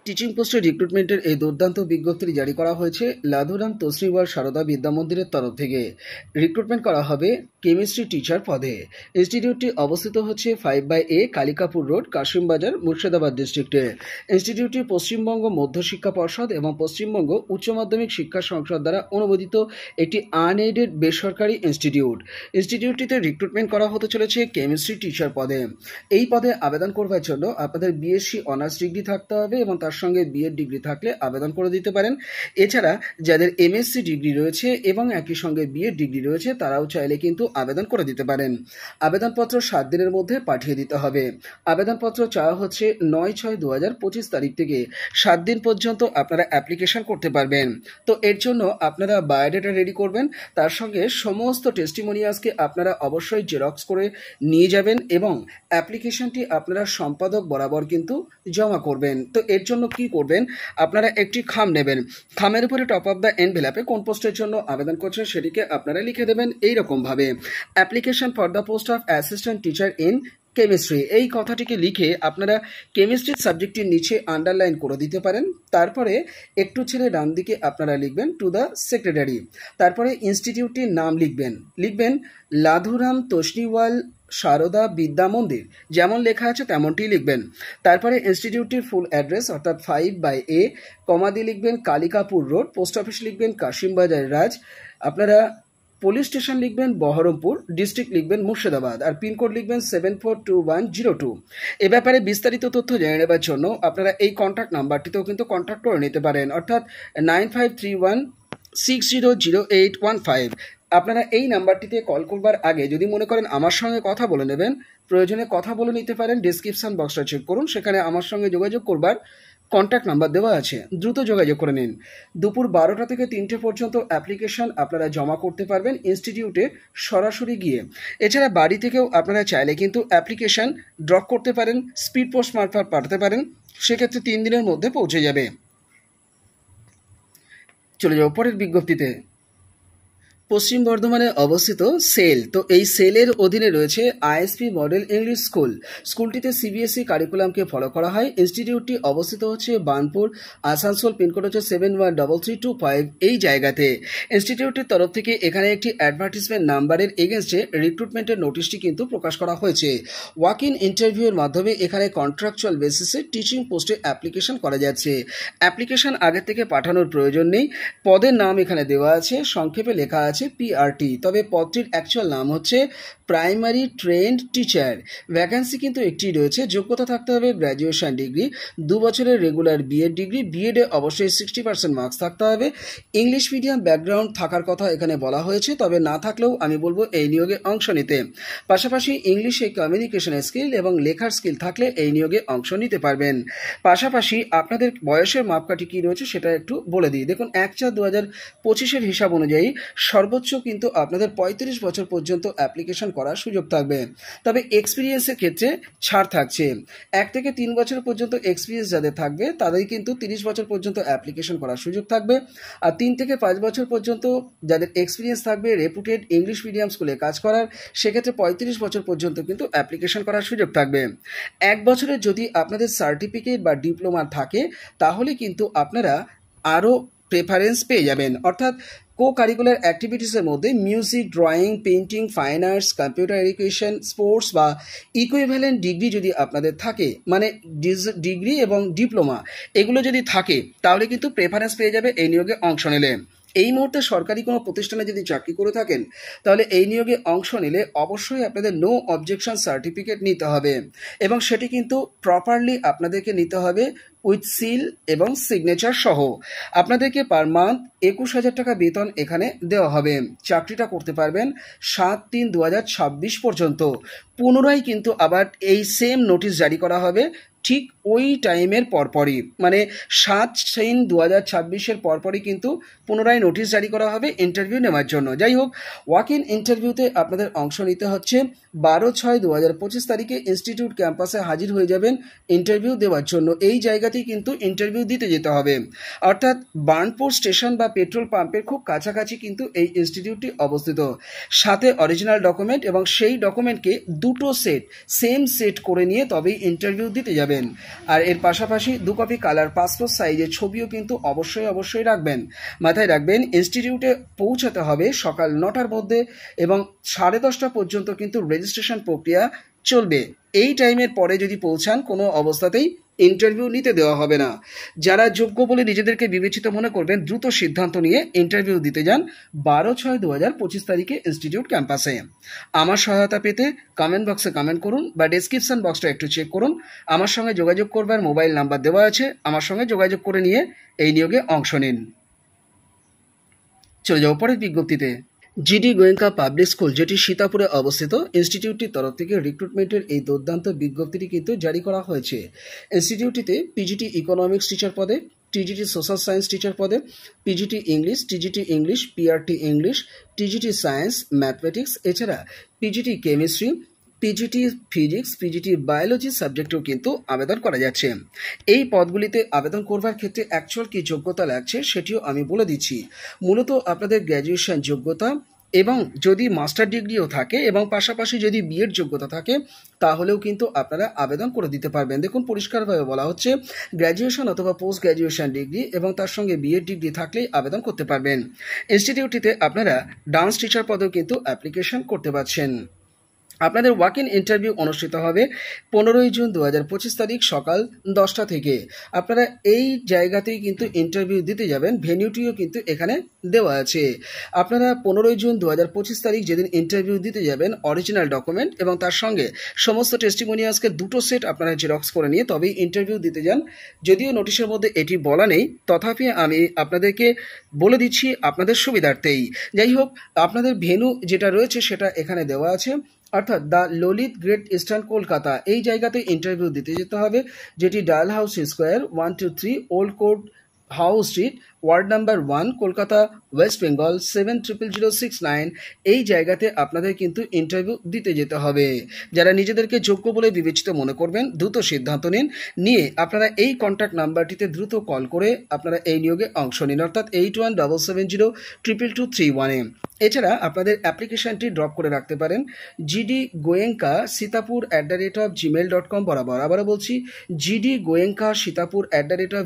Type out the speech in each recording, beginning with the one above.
Teaching পোস্টে রিক্রুটমেন্টের এই দুর্দান্ত বিজ্ঞপ্তি জারি করা হয়েছে লাধুরাম তোসরিওয়াল সারদা বিদ্যা মন্দিরের তরফ থেকে। রিক্রুটমেন্ট করা হবে কেমিস্ট্রি টিচার পদে। ইনস্টিটিউটটি অবস্থিত হচ্ছে 5/A কালিকাপুর রোড, কাশিমবাজার, মুর্শিদাবাদ ডিস্ট্রিক্টে। ইনস্টিটিউটটি পশ্চিমবঙ্গ মধ্যশিক্ষা পর্ষদ এবং পশ্চিমবঙ্গ উচ্চ মাধ্যমিক শিক্ষা সংসদ দ্বারা অনুমোদিত একটি আনএডেড বেসরকারি ইনস্টিটিউট। ইনস্টিটিউটটিতে রিক্রুটমেন্ট করা হতে চলেছে কেমিস্ট্রি টিচার পদে। এই পদে আবেদন করবার জন্য আপনাদের বিএসসি অনার্স ডিগ্রি থাকতে হবে এবং তার সঙ্গে বিএড ডিগ্রি থাকলে আবেদন করে দিতে পারেন। এছাড়া যাদের এমএসসি ডিগ্রি রয়েছে এবং একই সঙ্গে বিএড ডিগ্রি রয়েছে তারাও চাইলে কিন্তু আবেদন করে দিতে পারেন। আবেদনপত্র 7 দিনের মধ্যে পাঠিয়ে দিতে হবে। আবেদনপত্র চাওয়া হচ্ছে 9/6/2025 তারিখ থেকে 7 দিন পর্যন্ত আপনারা অ্যাপ্লিকেশন করতে পারবেন। তো এর জন্য আপনারা বায়োডাটা রেডি করবেন, তার সঙ্গে সমস্ত টেস্টিমোনিয়ালসকে আপনারা অবশ্যই জেরক্স করে নিয়ে যাবেন এবং অ্যাপ্লিকেশনটি আপনারা সম্পাদক বরাবর কিন্তু জমা করবেন। তো এর জন্য কি করবেন, আপনারা একটি খাম নেবেন। খামের উপরে টপ অফ দ্য এনভেলপে কোন পোস্টের জন্য আবেদন করছেন সেটিকে আপনারা লিখে দেবেন এইরকমভাবে, application for the post of assistant teacher in chemistry. এই কথাটিকে লিখে আপনারা কেমিস্ট্রি সাবজেক্টটির নিচে আন্ডারলাইন করে দিতে পারেন। তারপরে একটু ছেড়ে ডান দিকে আপনারা লিখবেন টু দ্য সেক্রেটারি। তারপরে ইনস্টিটিউটটির নাম লিখবেন লাধুরাম তোসরিওয়াল সারদা বিদ্যা মন্দির, যেমন লেখা আছে তেমনটি লিখবেন। তারপরে ইনস্টিটিউটটির ফুল অ্যাড্রেস অর্থাৎ 5/A, কমা দিয়ে লিখবেন কালিকাপুর রোড, পোস্ট অফিস লিখবেন কাশিমবাজার রাজ, আপনারা পুলিশ স্টেশন লিখবেন বহরমপুর, ডিস্ট্রিক্ট লিখবেন মুর্শিদাবাদ, আর পিনকোড লিখবেন 742102। এ ব্যাপারে বিস্তারিত তথ্য জেনে নেবার জন্য আপনারা এই কন্ট্যাক্ট নাম্বারটিতেও কিন্তু কন্ট্যাক্ট করে নিতে পারেন, অর্থাৎ 9531600815। আপনারা এই নাম্বারটিতে কল করবার আগে যদি মনে করেন আমার সঙ্গে কথা বলে নেবেন, প্রয়োজনে কথা বলে নিতে পারেন। ডিসক্রিপশন বক্সটা চেক করুন, সেখানে আমার সঙ্গে যোগাযোগ করবার কন্ট্যাক্ট নাম্বার দেওয়া আছে, দ্রুত যোগাযোগ করে নিন। দুপুর 12টা থেকে 3টে পর্যন্ত অ্যাপ্লিকেশন আপনারা জমা করতে পারবেন ইনস্টিটিউটে সরাসরি গিয়ে। এছাড়া বাড়ি থেকেও আপনারা চাইলে কিন্তু অ্যাপ্লিকেশন ড্রপ করতে পারেন, স্পিড পোস্ট মারফত পাঠাতে পারেন, সেক্ষেত্রে 3 দিনের মধ্যে পৌঁছে যাবে। চলে যাও পরের বিজ্ঞপ্তিতে। পশ্চিম বর্ধমানে অবস্থিত সেল, তো এই সেলের অধীনে রয়েছে আইএসপি মডেল ইংলিশ স্কুল। স্কুলটিতে সিবিএসই কারিকুলামকে ফলো করা হয়। ইনস্টিটিউটটি অবস্থিত হচ্ছে বার্নপুর, আসানসোল, পিনকোড হচ্ছে 713325। এই জায়গাতে ইনস্টিটিউটের তরফ থেকে এখানে একটি অ্যাডভার্টিসমেন্ট নাম্বারের এগেনস্টে রিক্রুটমেন্টের নোটিশটি কিন্তু প্রকাশ করা হয়েছে। ওয়াক ইন ইন্টারভিউর মাধ্যমে এখানে কন্ট্রাকচুয়াল বেসিসে টিচিং পোস্টে অ্যাপ্লিকেশন করা যাচ্ছে। অ্যাপ্লিকেশন আগে থেকে পাঠানোর প্রয়োজন নেই। পদের নাম এখানে দেওয়া আছে, সংক্ষেপে লেখা আছে পিআরটি, তবে পদটির অ্যাকচুয়াল নাম হচ্ছে প্রাইমারি ট্রেন্ড টিচার। ভ্যাকেন্সি কিন্তু একটি রয়েছে। যোগ্যতা থাকতে হবে গ্র্যাজুয়েশন ডিগ্রি, 2 বছরের রেগুলার বিএড ডিগ্রি, বিএডে অবশ্যই 60% মার্কস থাকতে হবে। ইংলিশ মিডিয়াম ব্যাকগ্রাউন্ড থাকার কথা এখানে বলা হয়েছে, তবে না থাকলেও আমি বলবো এই নিয়োগে অংশ নিতে। পাশাপাশি ইংলিশে কমিউনিকেশন স্কিল এবং লেখার স্কিল থাকলে এই নিয়োগে অংশ নিতে পারবেন। পাশাপাশি আপনাদের বয়সের মাপকাঠি কী রয়েছে সেটা একটু বলে দিই। দেখুন 1/4/2025 হিসাব অনুযায়ী সর্বোচ্চ কিন্তু আপনাদের 35 বছর পর্যন্ত অ্যাপ্লিকেশন করার সুযোগ থাকবে, তবে এক্সপিরিয়েন্সের ক্ষেত্রে ছাড় থাকছে। 1 থেকে 3 বছর পর্যন্ত এক্সপিরিয়েন্স যাদের থাকবে তাদের কিন্তু 30 বছর পর্যন্ত অ্যাপ্লিকেশন করার সুযোগ থাকবে, আর 3 থেকে 5 বছর পর্যন্ত যাদের এক্সপিরিয়েন্স থাকবে রেপুটেড ইংলিশ মিডিয়াম স্কুলে কাজ করার, সেক্ষেত্রে 35 বছর পর্যন্ত কিন্তু অ্যাপ্লিকেশন করার সুযোগ থাকবে। 1 বছরের যদি আপনাদের সার্টিফিকেট বা ডিপ্লোমা থাকে তাহলে কিন্তু আপনারা আরও প্রেফারেন্স পেয়ে যাবেন, অর্থাৎ কো কারিকুলার অ্যাক্টিভিটিসের মধ্যে music, drawing, painting, fine arts, computer education, sports বা ইকুইভ্যালেন্ট ডিগ্রি যদি আপনাদের থাকে, মানে ডিগ্রি এবং ডিপ্লোমা এগুলো যদি থাকে তাহলে কিন্তু প্রেফারেন্স পেয়ে যাবে এই নিয়োগে অংশ নিলে। এই মুহূর্তে সরকারি কোনো প্রতিষ্ঠানে যদি চাকরি করে থাকেন তাহলে এই নিয়োগে অংশ নিলে অবশ্যই আপনাদের নো অবজেকশন সার্টিফিকেট নিতে হবে এবং সেটি কিন্তু প্রপারলি আপনাদেরকে নিতে হবে উইথ সিল এবং সিগনেচার সহ। আপনাদেরকে পার মান্থ 21,000 টাকা বেতন এখানে দেওয়া হবে। চাকরিটা করতে পারবেন 7/3/2026 পর্যন্ত। পুনরায় কিন্তু আবার এই সেম নোটিশ জারি করা হবে ঠিক ওই টাইমের পরপরই, মানে 7/3/2026 পরপরই কিন্তু পুনরায় নোটিশ জারি করা হবে ইন্টারভিউ নেওয়ার জন্য। যাই হোক, ওয়াক ইন ইন্টারভিউতে আপনাদের অংশ নিতে হচ্ছে 12/6/2025 তারিখে ইনস্টিটিউট ক্যাম্পাসে হাজির হয়ে যাবেন ইন্টারভিউ দেওয়ার জন্য। এই জায়গাতেই কিন্তু ইন্টারভিউ দিতে যেতে হবে, অর্থাৎ বার্নপুর স্টেশন বা পেট্রোল পাম্পের খুব কাছাকাছি কিন্তু এই ইনস্টিটিউটটি অবস্থিত। সাথে অরিজিনাল ডকুমেন্ট এবং সেই ডকুমেন্টকে দুটো সেট সেম সেট করে নিয়ে তবেই ইন্টারভিউ দিতে যাবেন। পাবেন। আর এর পাশাপাশি 2 কপি কালার পাসপোর্ট সাইজের ছবিও কিন্তু অবশ্যই রাখবেন। মাথায় রাখবেন, ইনস্টিটিউটে পৌঁছাতে হবে সকাল 9টার মধ্যে এবং 10:30 পর্যন্ত কিন্তু রেজিস্ট্রেশন প্রক্রিয়া চলবে। এই টাইমের পরে যদি পৌঁছান কোনো অবস্থাতেই ইন্টারভিউ নিতে দেওয়া হবে না। যারা যোগ্য বলে নিজেদেরকে বিবেচিত মনে করবেন, দ্রুত সিদ্ধান্ত নিয়ে ইন্টারভিউ দিতে যান 12/6/2025 তারিখে ইনস্টিটিউট ক্যাম্পাসে। আমার সহায়তা পেতে কমেন্ট বক্সে কমেন্ট করুন বা ডেসক্রিপশন বক্সটা একটু চেক করুন। আমার সঙ্গে যোগাযোগ করবার মোবাইল নাম্বার দেওয়া আছে, আমার সঙ্গে যোগাযোগ করে নিয়ে এই নিয়োগে অংশ নিন। চলে যাও পরের বিজ্ঞপ্তিতে। জিডি গোয়েঙ্কা পাবলিক স্কুল, যেটি সীতাপুরে অবস্থিত, ইনস্টিটিউটটির তরফ থেকে রিক্রুটমেন্টের এই দুর্দান্ত বিজ্ঞপ্তিটি কিন্তু জারি করা হয়েছে। ইনস্টিটিউটটিতে পিজিটি ইকোনমিক্স টিচার পদে, টিজিটি সোশ্যাল সায়েন্স টিচার পদে, PGT English, PRT English, TGT science mathematics, এছাড়া PGT chemistry, PGT physics, PGT biology সাবজেক্টেও কিন্তু আবেদন করা যাচ্ছে। এই পদগুলিতে আবেদন করবার ক্ষেত্রে অ্যাকচুয়াল কী যোগ্যতা লাগছে সেটিও আমি বলে দিচ্ছি। মূলত আপনাদের গ্র্যাজুয়েশন যোগ্যতা এবং যদি মাস্টার ডিগ্রিও থাকে এবং পাশাপাশি যদি বিএড যোগ্যতা থাকে তাহলেও কিন্তু আপনারা আবেদন করে দিতে পারবেন। দেখুন, পরিষ্কারভাবে বলা হচ্ছে গ্র্যাজুয়েশন অথবা পোস্ট গ্র্যাজুয়েশন ডিগ্রি এবং তার সঙ্গে বিএড ডিগ্রি থাকলেই আবেদন করতে পারবেন। ইনস্টিটিউটটিতে আপনারা ডান্স টিচার পদেও কিন্তু অ্যাপ্লিকেশন করতে পারছেন। আপনাদের ওয়াক ইন ইন্টারভিউ অনুষ্ঠিত হবে 15ই জুন 2025 তারিখ সকাল 10টা থেকে। আপনারা এই জায়গাতেই কিন্তু ইন্টারভিউ দিতে যাবেন, ভেন্যুটিও কিন্তু এখানে দেওয়া আছে। আপনারা 15ই জুন 2025 তারিখ যেদিন ইন্টারভিউ দিতে যাবেন, অরিজিনাল ডকুমেন্ট এবং তার সঙ্গে সমস্ত টেস্টিমোনিয়ালসকে 2টো সেট আপনারা জেরক্স করে নিয়ে তবেই ইন্টারভিউ দিতে যান। যদিও নোটিশের মধ্যে এটি বলা নেই, তথাপি আমি আপনাদেরকে বলে দিচ্ছি আপনাদের সুবিধার্থেই। যাই হোক, আপনাদের ভেন্যু যেটা রয়েছে সেটা এখানে দেওয়া আছে, অর্থাৎ the Lalit Great Eastern Kolkata. এই জায়গাতে ইন্টারভিউ দিতে যেতে হবে, যেটি Dial House Square 123 Old Court House Street, ward number 1, Kolkata, West Bengal 700069। এই জায়গাতে আপনাদের কিন্তু ইন্টারভিউ দিতে যেতে হবে। যারা নিজেদেরকে যোগ্য বলে বিবেচিত মনে করবেন, দ্রুত সিদ্ধান্ত নিয়ে আপনারা এই কন্ট্যাক্ট নাম্বারটিতে দ্রুত কল করে আপনারা এই নিয়োগে অংশ নিন, অর্থাৎ 8177022231। এছাড়া আপনাদের অ্যাপ্লিকেশনটি ড্রপ করে রাখতে পারেন জিডি গোয়েঙ্কা সীতাপুর @gmail.com বরাবর। আবারও বলছি, জিডি গোয়েঙ্কা সীতাপুর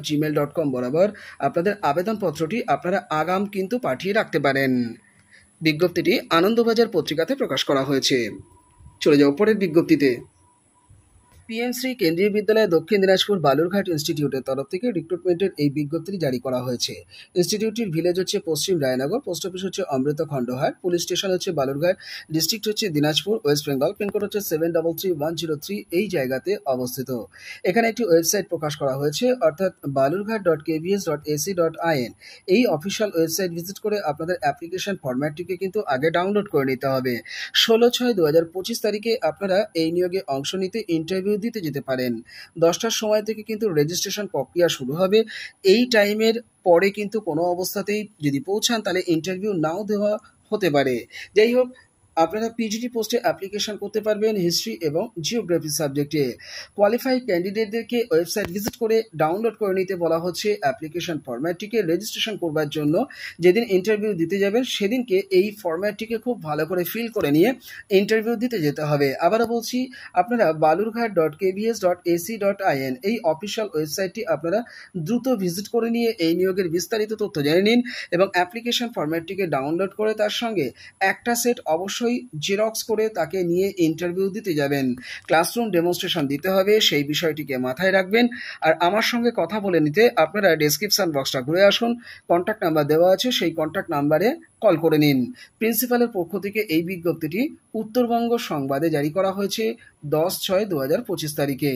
@gmail.com বরাবর আপনাদের আবেদনপত্রটি আপনারা আগাম কিন্তু পাঠিয়ে রাখতে পারেন। বিজ্ঞপ্তিটি আনন্দবাজার পত্রিকাতে প্রকাশ করা হয়েছে। চলে যাও পরের বিজ্ঞপ্তিতে। পিএমশ্রী কেন্দ্রীয় বিদ্যালয় দক্ষিণ দিনাজপুর বালুরঘাট ইনস্টিটিউটের তরফ থেকে রিক্রুটমেন্টের এই বিজ্ঞপ্তিটি জারি করা হয়েছে। ইনস্টিটিউটটির ভিলেজ হচ্ছে পশ্চিম রায়নগর, পোস্ট অফিস হচ্ছে অমৃত খণ্ডহাট, পুলিশ স্টেশন হচ্ছে বালুরঘাট, ডিস্ট্রিক্ট হচ্ছে দিনাজপুর, ওয়েস্ট বেঙ্গল, পিনকোড হচ্ছে 733103। এই জায়গাতে অবস্থিত। এখানে একটি ওয়েবসাইট প্রকাশ করা হয়েছে, অর্থাৎ balurghat.kbs.ac.in। এই অফিসিয়াল ওয়েবসাইট ভিজিট করে আপনাদের অ্যাপ্লিকেশন ফরম্যাটটিকে কিন্তু আগে ডাউনলোড করে নিতে হবে। 16/6/2025 তারিখে আপনারা এই নিয়োগে অংশ নিতে ইন্টারভিউ দিতে যেতে পারেন। 10টার সময় থেকে কিন্তু রেজিস্ট্রেশন প্রক্রিয়া শুরু হবে। এই টাইমের পরে কিন্তু কোনো অবস্থাতেই যদি পৌঁছান তাহলে ইন্টারভিউ নাও দেওয়া হতে পারে। যাই হোক, আপনারা পিজিটি পোস্টে অ্যাপ্লিকেশন করতে পারবেন হিস্ট্রি এবং জিওগ্রাফি সাবজেক্টে। কোয়ালিফাইড ক্যান্ডিডেটদেরকে ওয়েবসাইট ভিজিট করে ডাউনলোড করে নিতে বলা হচ্ছে অ্যাপ্লিকেশন ফরম্যাটটিকে। রেজিস্ট্রেশন করবার জন্য যেদিন ইন্টারভিউ দিতে যাবেন সেদিনকে এই ফরম্যাটটিকে খুব ভালো করে ফিল করে নিয়ে ইন্টারভিউ দিতে যেতে হবে। আবারও বলছি, আপনারা balurghat.kbs.ac.in এই অফিসিয়াল ওয়েবসাইটটি আপনারা দ্রুত ভিজিট করে নিয়ে এই নিয়োগের বিস্তারিত তথ্য জেনে নিন এবং অ্যাপ্লিকেশন ফরম্যাটটিকে ডাউনলোড করে তার সঙ্গে একটা সেট অবশ্যই জেরক্স করে তাকে নিয়ে ইন্টারভিউ দিতে যাবেন। ক্লাসরুম ডেমনস্ট্রেশন দিতে হবে, সেই বিষয়টিকে মাথায় রাখবেন। আর আমার সঙ্গে কথা বলে নিতে আপনারা ডেসক্রিপশন বক্সটা ঘুরে আসুন, কন্ট্যাক্ট নাম্বার দেওয়া আছে, সেই কন্ট্যাক্ট নাম্বারে কল করে নিন। প্রিন্সিপালের পক্ষ থেকে এই বিজ্ঞপ্তিটি উত্তরবঙ্গ সংবাদে জারি করা হয়েছে 10/6/2025 তারিখে।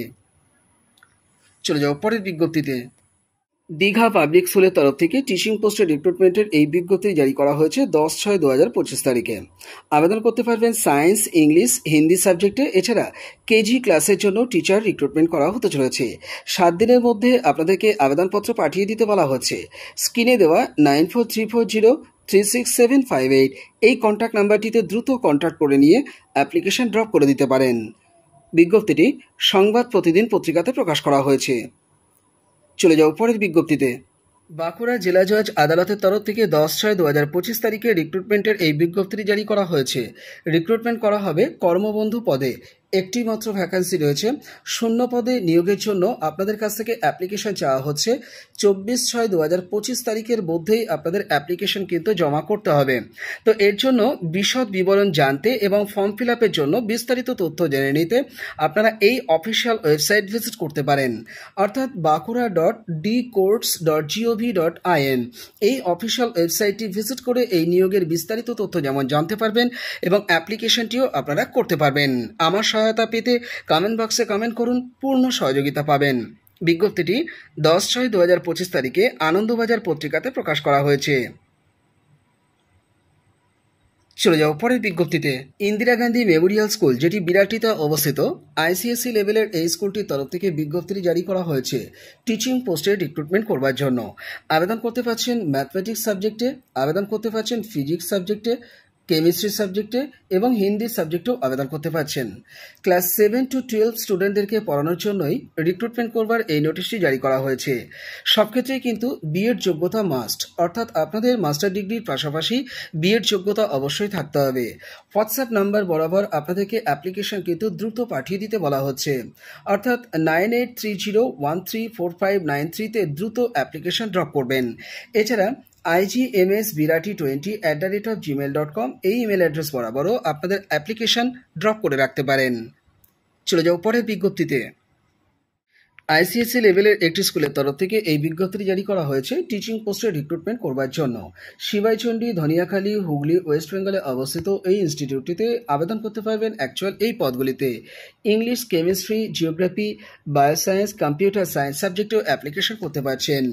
চলে যাও পরের বিজ্ঞপ্তিতে। দীঘা পাবলিক স্কুলের তরফ থেকে টিচিং পোস্টের রিক্রুটমেন্টের এই বিজ্ঞপ্তি জারি করা হয়েছে 10/6/2025 তারিখে। আবেদন করতে পারবেন সায়েন্স, ইংলিশ, হিন্দি সাবজেক্টে। এছাড়া কেজি ক্লাসের জন্য টিচার রিক্রুটমেন্ট করা হতে চলেছে। 7 দিনের মধ্যে আপনাদেরকে আবেদনপত্র পাঠিয়ে দিতে বলা হচ্ছে। স্ক্রিনে দেওয়া 9434036758 এই কন্ট্যাক্ট নাম্বারটিতে দ্রুত কন্ট্যাক্ট করে নিয়ে অ্যাপ্লিকেশন ড্রপ করে দিতে পারেন। বিজ্ঞপ্তিটি সংবাদ প্রতিদিন পত্রিকাতে প্রকাশ করা হয়েছে। চলে যাও পরের বিজ্ঞপ্তিতে। বাঁকুড়া জেলা জজ আদালতের তরফ থেকে 10/6/2025 তারিখে রিক্রুটমেন্টের এই বিজ্ঞপ্তিটি জারি করা হয়েছে। রিক্রুটমেন্ট করা হবে কর্মবন্ধু পদে। একটি মাত্র ভ্যাকান্সি রয়েছে। শূন্য পদে নিয়োগের জন্য আপনাদের কাছ থেকে অ্যাপ্লিকেশন চাওয়া হচ্ছে। 24/6/2025 তারিখের মধ্যেই আপনাদের অ্যাপ্লিকেশন কিন্তু জমা করতে হবে। তো এর জন্য বিশদ বিবরণ জানতে এবং ফর্ম ফিল আপের জন্য বিস্তারিত তথ্য জেনে নিতে আপনারা এই অফিসিয়াল ওয়েবসাইট ভিজিট করতে পারেন, অর্থাৎ bankura.dcourts.gov.in। এই অফিসিয়াল ওয়েবসাইটটি ভিজিট করে এই নিয়োগের বিস্তারিত তথ্য যেমন জানতে পারবেন এবং অ্যাপ্লিকেশনটিও আপনারা করতে পারবেন। আমার সহায়তা পেতে কমেন্ট বক্সে কমেন্ট করুন, পূর্ণ সহযোগিতা পাবেন। বিজ্ঞপ্তিটি 10/6/2025 তারিখে আনন্দবাজার পত্রিকাতে প্রকাশ করা হয়েছে। চলে যাও পরের বিজ্ঞপ্তিতে। ইন্দিরা গান্ধী মেমোরিয়াল স্কুল, যেটি বিরাটিতে অবস্থিত, আইসিএসসি লেভেলের এই স্কুলটির তরফ থেকে বিজ্ঞপ্তি জারি করা হয়েছে টিচিং পোস্টে রিক্রুটমেন্ট করবার জন্য। আবেদন করতে পারছেন ম্যাথমেটিক্স সাবজেক্টে, আবেদন করতে পারছেন ফিজিক্স সাবজেক্টে, কেমিস্ট্রি সাবজেক্টে এবং হিন্দি সাবজেক্টেও আবেদন করতে পারছেন। ক্লাস 7 to 12 স্টুডেন্টদেরকে পড়ানোর জন্যই রিক্রুটমেন্ট করবার এই নোটিশটি জারি করা হয়েছে। সব ক্ষেত্রেই কিন্তু বিএড যোগ্যতা মাস্ট, অর্থাৎ আপনাদের মাস্টার ডিগ্রির পাশাপাশি বিএড যোগ্যতা অবশ্যই থাকতে হবে। হোয়াটসঅ্যাপ নাম্বার বরাবর আপনাদেরকে অ্যাপ্লিকেশন কিন্তু দ্রুত পাঠিয়ে দিতে বলা হচ্ছে, অর্থাৎ 9830134593-তে দ্রুত অ্যাপ্লিকেশন ড্রপ করবেন। এছাড়া igmsvirati20@gmail.com এই ইমেল অ্যাড্রেস বরাবরও আপনাদের অ্যাপ্লিকেশন ড্রপ করে রাখতে পারেন। চলে যাও পরের বিজ্ঞপ্তিতে। আইসিএসসি লেভেলের একটি স্কুলের তরফ থেকে এই বিজ্ঞপ্তি জারি করা হয়েছে টিচিং পোস্টে রিক্রুটমেন্ট করবার জন্য। শিবাইচন্ডী, ধনিয়াখালী, হুগলি, ওয়েস্ট বেঙ্গলে অবস্থিত এই ইনস্টিটিউটটিতে আবেদন করতে পারবেন অ্যাকচুয়াল এই পদগুলিতে। English, chemistry, geography, bioscience, computer science সাবজেক্টেও অ্যাপ্লিকেশন করতে পারছেন।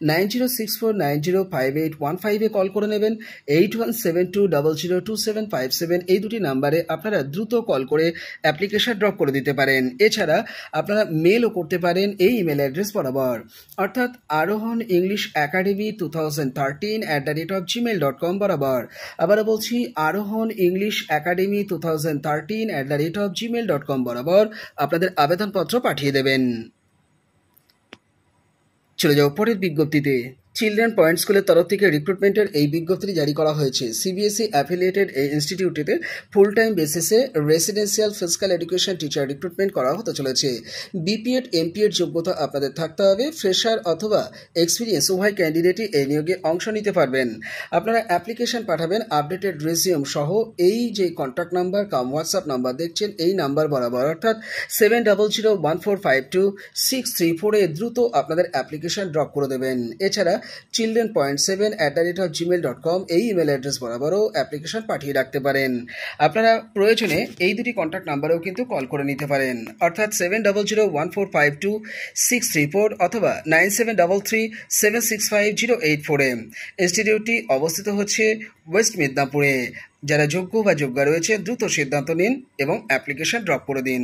9064905815-এ কল করে নেবেন। 8172002757 এই দুটি নাম্বারে আপনারা দ্রুত কল করে অ্যাপ্লিকেশন ড্রপ করে দিতে পারেন। এছাড়া আপনারা মেলও করতে পারেন এই ইমেল অ্যাড্রেস বরাবর, অর্থাৎ আরোহণ ইংলিশ একাডেমি 2013@gmail.com বরাবর। আবার বলছি, আরোহণ ইংলিশ একাডেমি 2013@gmail.com বরাবর আপনাদের আবেদনপত্র পাঠিয়ে দেবেন। চলে যাও পরের বিজ্ঞপ্তিতে। চিলড্রেন পয়েন্ট স্কুলের তরফ থেকে রিক্রুটমেন্টের এই বিজ্ঞপ্তি জারি করা হয়েছে। সিবিএসই অ্যাফিলিয়েটেড এই ইনস্টিটিউটটিতে ফুল টাইম বেসিসে residential physical education teacher recruitment করা হতে চলেছে। বিপিএড, এমপিএড যোগ্যতা আপনাদের থাকতে হবে। ফ্রেশার অথবা এক্সপিরিয়েন্স উভয় ক্যান্ডিডেটই এই নিয়োগে অংশ নিতে পারবেন। আপনারা অ্যাপ্লিকেশন পাঠাবেন আপডেটেড রেজিউম সহ এই যে কন্ট্যাক্ট নাম্বার কাম হোয়াটসঅ্যাপ নাম্বার দেখছেন এই নাম্বার বরাবর, অর্থাৎ 7001452634-এ দ্রুত আপনাদের অ্যাপ্লিকেশন ড্রপ করে দেবেন। এছাড়া childrenpoint7@gmail.com এই ইমেল অ্যাড্রেস বরাবরও অ্যাপ্লিকেশন পাঠিয়ে রাখতে পারেন। আপনারা প্রয়োজনে এই দুটি কন্ট্যাক্ট নাম্বারেও কিন্তু কল করে নিতে পারেন, অর্থাৎ 7001452634 অথবা 9733765084-এ। ইনস্টিটিউটটি অবস্থিত হচ্ছে ওয়েস্ট মিদনাপুরে। যারা যোগ্য বা যোগ্যা রয়েছে দ্রুত সিদ্ধান্ত নিন এবং অ্যাপ্লিকেশন ড্রপ করে দিন।